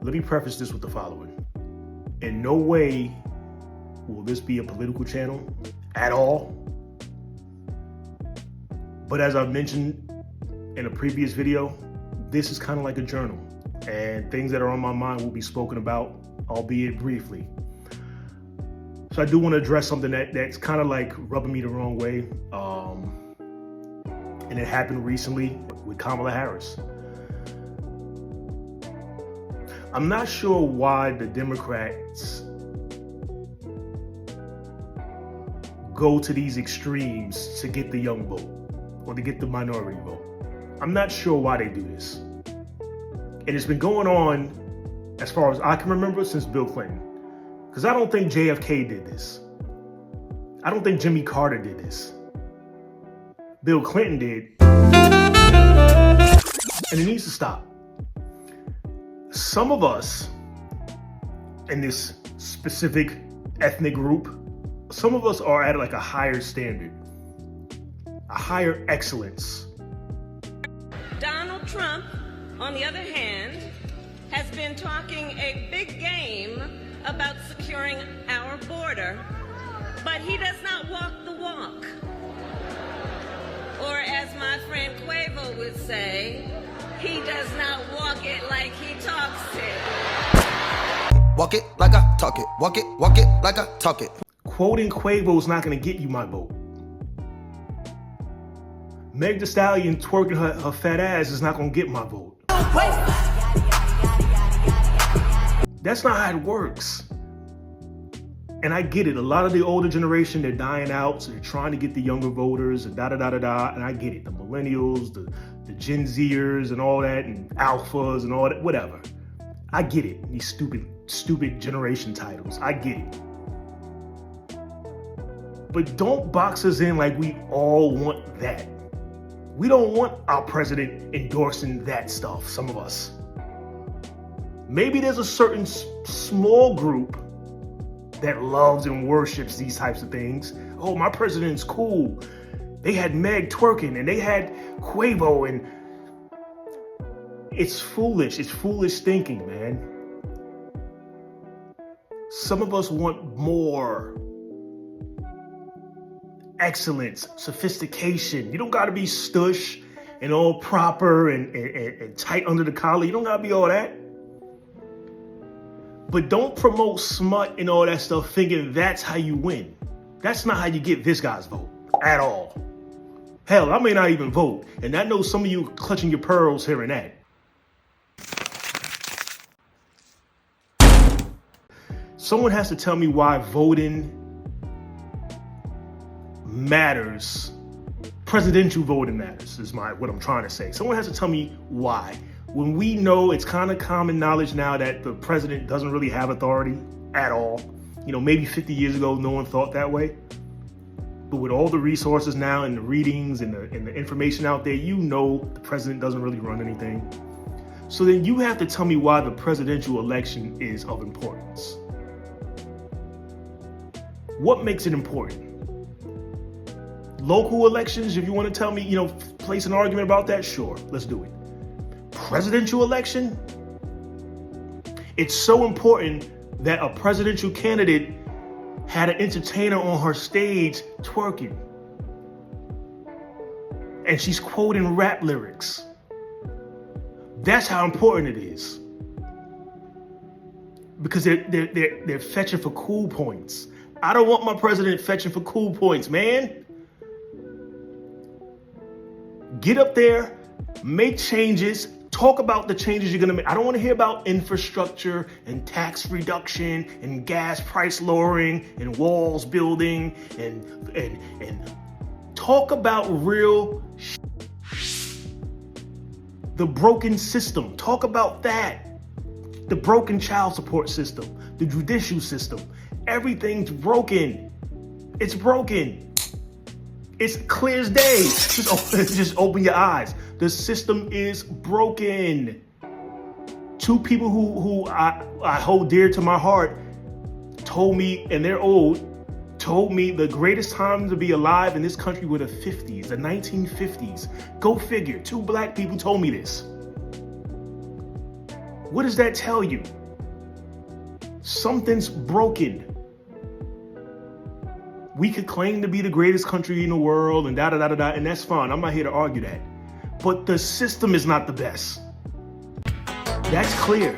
Let me preface this with the following. In no way will this be a political channel at all. But as I've mentioned in a previous video, this is kind of like a journal, and things that are on my mind will be spoken about, albeit briefly. So I do want to address something that's kind of like rubbing me the wrong way. And it happened recently with Kamala Harris. I'm not sure why the Democrats go to these extremes to get the young vote or to get the minority vote. I'm not sure why they do this. And it's been going on, as far as I can remember, since Bill Clinton. Because I don't think JFK did this. I don't think Jimmy Carter did this. Bill Clinton did. And it needs to stop. Some of us in this specific ethnic group, some of us are at like a higher standard, a higher excellence. Donald Trump, on the other hand, has been talking a big game about securing our border, but he does not walk the walk. Or as my friend Quavo would say, he does not walk it like he talks it. Walk it like I talk it. Walk it like I talk it. Quoting Quavo is not going to get you my vote. Meg Thee Stallion twerking her fat ass is not going to get my vote. That's not how it works. And I get it. A lot of the older generation, they're dying out, so they're trying to get the younger voters and da-da-da-da-da. And I get it. The millennials, the Gen Zers and all that, and alphas and all that, whatever. I get it. These stupid generation titles. I get it. But don't box us in like we all want that. We don't want our president endorsing that stuff, some of us. Maybe there's a certain small group that loves and worships these types of things. Oh, my president's cool. They had Meg twerking and they had Quavo, and it's foolish. It's foolish thinking, man. Some of us want more excellence, sophistication. You don't gotta be stush and all proper and tight under the collar. You don't gotta be all that. But don't promote smut and all that stuff thinking that's how you win. That's not how you get this guy's vote at all. Hell, I may not even vote. And I know some of you clutching your pearls hearing that. Someone has to tell me why voting matters. Presidential voting matters is what I'm trying to say. Someone has to tell me why. When we know, it's kind of common knowledge now that the president doesn't really have authority at all. You know, maybe 50 years ago, no one thought that way. But with all the resources now and the readings and the information out there, you know the president doesn't really run anything. So then you have to tell me why the presidential election is of importance. What makes it important? Local elections, if you want to tell me, place an argument about that, sure, let's do it. Presidential election? It's so important that a presidential candidate had an entertainer on her stage twerking. And she's quoting rap lyrics. That's how important it is. Because they're fetching for cool points. I don't want my president fetching for cool points, man. Get up there, make changes, talk about the changes you're gonna make. I don't wanna hear about infrastructure and tax reduction and gas price lowering and walls building and talk about real the broken system. Talk about that. The broken child support system, the judicial system. Everything's broken. It's broken. It's clear as day. Just open your eyes. The system is broken. Two people who I hold dear to my heart told me, and they're old, told me the greatest time to be alive in this country were the 50s, the 1950s. Go figure. Two black people told me this. What does that tell you? Something's broken. We could claim to be the greatest country in the world and da-da-da-da-da, and that's fine. I'm not here to argue that. But the system is not the best. That's clear.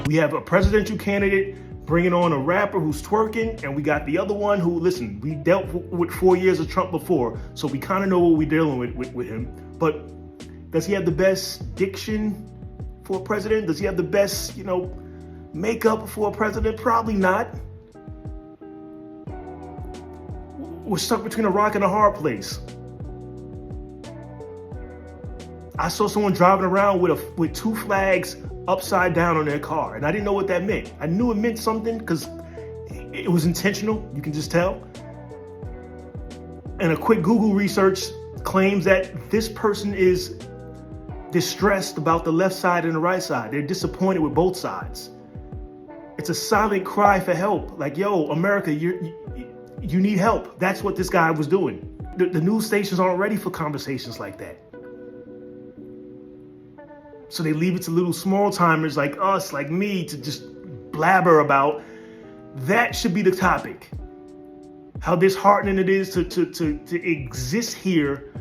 We have a presidential candidate bringing on a rapper who's twerking, and we got the other one who, listen, we dealt with 4 years of Trump before, so we kind of know what we're dealing with him. But does he have the best diction for a president? Does he have the best, makeup for a president? Probably not. We're stuck between a rock and a hard place. I saw someone driving around with 2 flags upside down on their car, and I didn't know what that meant. I knew it meant something because it was intentional. You can just tell. And a quick Google research claims that this person is distressed about the left side and the right side. They're disappointed with both sides. It's a silent cry for help. Like, yo, America, you need help. That's what this guy was doing. The news stations aren't ready for conversations like that. So they leave it to little small timers like us, like me, to just blabber about. That should be the topic. How disheartening it is to exist here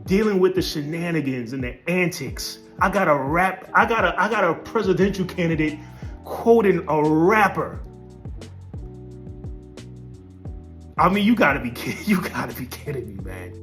dealing with the shenanigans and the antics. I got a presidential candidate quoting a rapper. I mean, you gotta be kidding me, man.